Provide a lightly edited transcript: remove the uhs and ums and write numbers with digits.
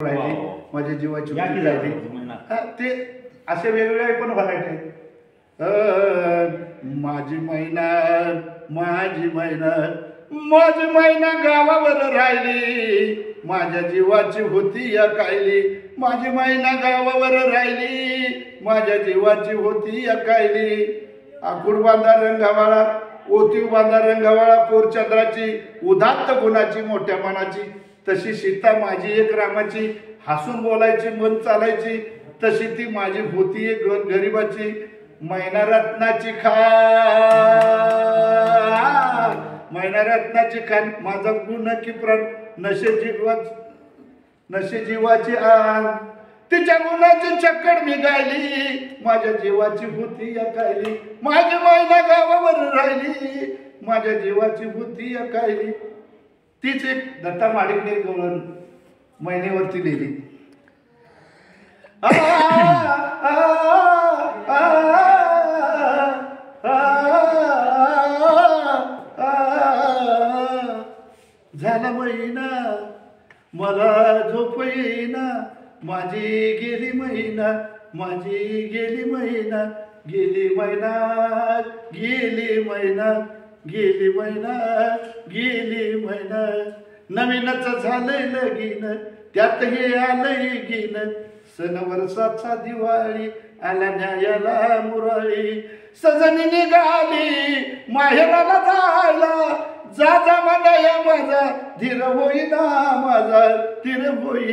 राहिली, माझ्या जीवाची होती राहिली. ते असे वेगवेगळे पण व्हरायटी आहेत. माझी मैना माझी मैना माझी मैना गावावर राहिली, माझ्या जीवाची होती या कायली. माझी मैना गावावर राहिली, माझ्या जीवाची होती या कायली. आकुड बांधा रंगावाळा, ओतीव बांधा रंगावाळा, कोरचंद्राची उदात्त गुणाची मोठ्या मनाची. तशी सीता माझी एक रामाची, हसून बोलायची मन चालायची. तशी ती माझी होती एक गरीबाची. मैना रत्नाची खान, मैना रत्नाची खान, माझा गुण की प्राण, नशे जीवाची आन. तिच्या गुणाची चक्कर मी गायली, माझ्या जीवाची होती या कायली. माझी मैना गावावर राहिली, माझ्या जीवाची होती या कायली. तीच एक दत्ता माडिकने गवळण मैनेवरती लिहिली. झाला महिना मला झोप येईना, माझी गेली महिना, माझी गेली महिना, गेली महिना, गेली महिना, गेली महिना, गेली महिना. नवीनच झालंय लगीन, त्यात हे आलंय गीन. सण वर्षाचा दिवाळी, आला न्यायाला मुरळी. सजनी निघाली माहेराला जायला, जा जा म्हणाया माझा धीर होईना, माझा धीर होईना.